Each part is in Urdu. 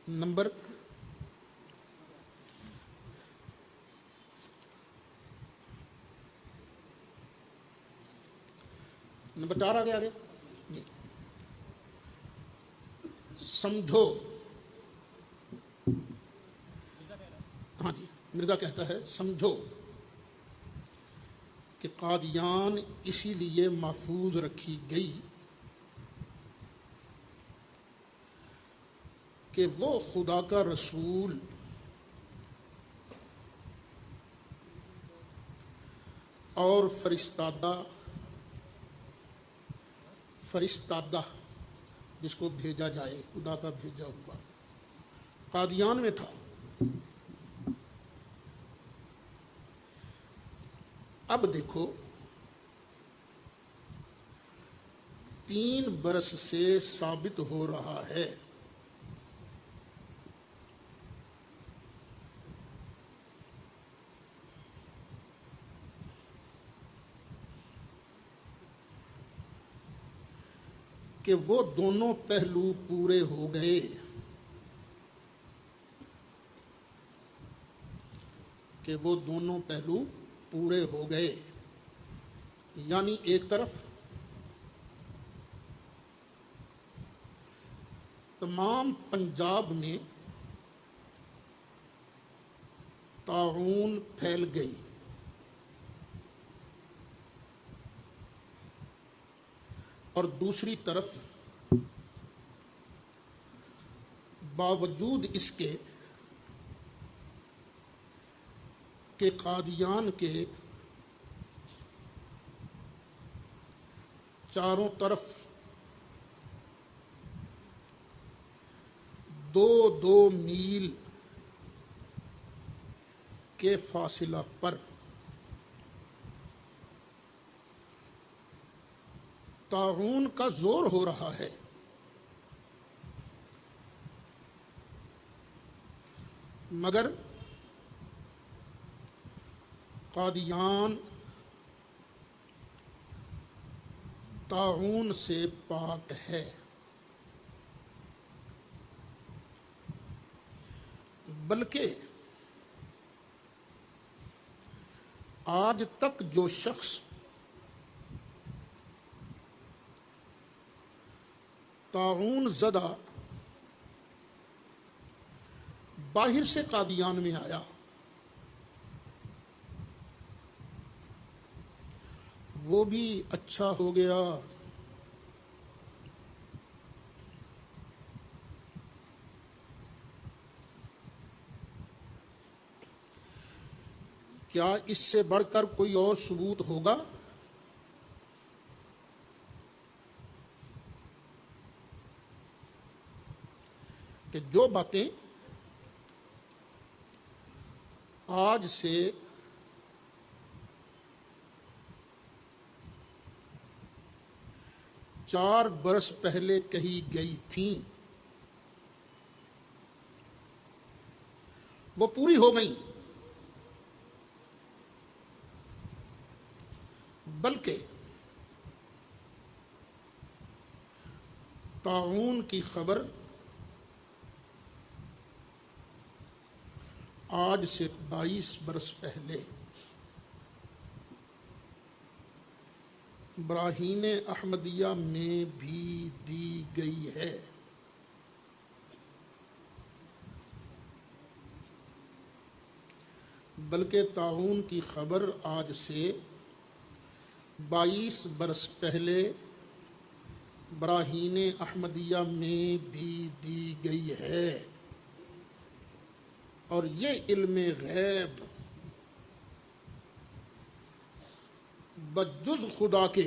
نمبر نمبر 4 آگے جی سمجھو. ہاں جی مرزا کہتا ہے سمجھو کہ قادیان اسی لیے محفوظ رکھی گئی کہ وہ خدا کا رسول اور فرستادہ جس کو بھیجا جائے خدا کا بھیجا ہوا قادیان میں تھا. اب دیکھو 3 برس سے ثابت ہو رہا ہے کہ وہ دونوں پہلو پورے ہو گئے. یعنی ایک طرف تمام پنجاب میں طاعون پھیل گئی اور دوسری طرف باوجود اس کے کہ قادیان کے چاروں طرف 2 میل کے فاصلہ پر طاعون کا زور ہو رہا ہے، مگر قادیان طاعون سے پاک ہے. بلکہ آج تک جو شخص طاعون زدہ باہر سے قادیان میں آیا وہ بھی اچھا ہو گیا. کیا اس سے بڑھ کر کوئی اور ثبوت ہوگا؟ کہ جو باتیں آج سے 4 برس پہلے کہی گئی تھیں وہ پوری ہو گئیں، بلکہ طاعون کی خبر آج سے 22 برس پہلے براہین احمدیہ میں بھی دی گئی ہے. بلکہ طاعون کی خبر آج سے 22 برس پہلے براہین احمدیہ میں بھی دی گئی ہے. اور یہ علم غیب بجز خدا کے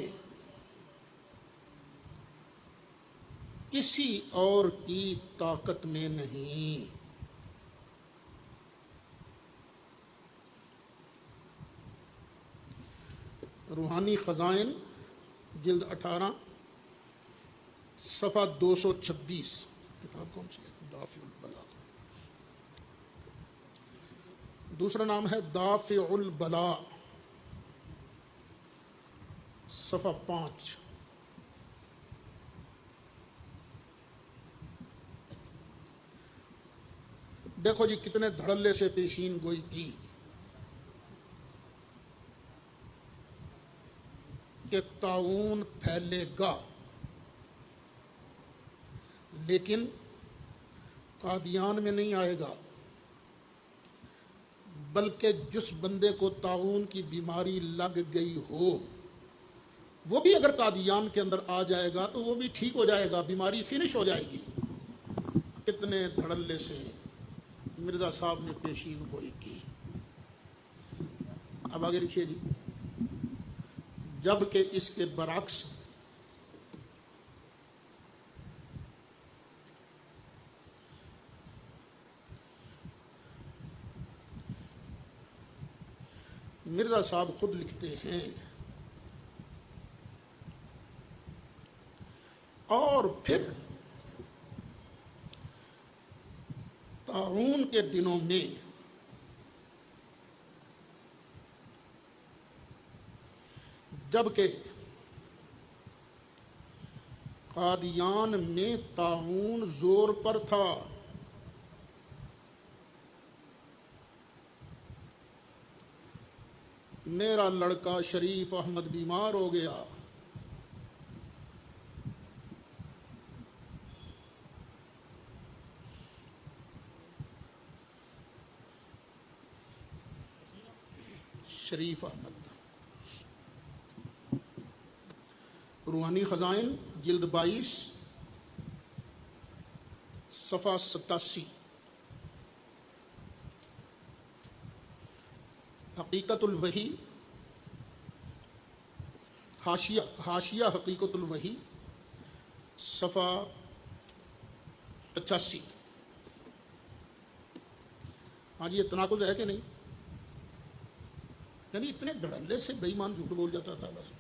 کسی اور کی طاقت میں نہیں. روحانی خزائن جلد 18 صفحہ 226. کتاب کون سی ہے؟ دافع البلاء. دوسرا نام ہے دافع البلاء، صفحہ 5. دیکھو جی کتنے دھڑلے سے پیشین گوئی کی کہ طاعون پھیلے گا، لیکن قادیان میں نہیں آئے گا، بلکہ جس بندے کو طاعون کی بیماری لگ گئی ہو وہ بھی اگر قادیان کے اندر آ جائے گا تو وہ بھی ٹھیک ہو جائے گا، بیماری فنش ہو جائے گی۔ کتنے دھڑلے سے مرزا صاحب نے پیشین گوئی کی۔ اب آگے لکھیے جی، جب کہ اس کے برعکس مرزا صاحب خود لکھتے ہیں، اور پھر طاعون کے دنوں میں جبکہ قادیان میں طاعون زور پر تھا، میرا لڑکا شریف احمد بیمار ہو گیا، شریف احمد، روحانی خزائن جلد 22 صفحہ 87، حقیقت الوحی حاشیہ حقیقت الوحی صفحہ 85۔ ہاں جی، یہ تناقض ہے کہ نہیں؟ یعنی اتنے دھڑلے سے بے ایمان جھوٹ بول جاتا تھا بس۔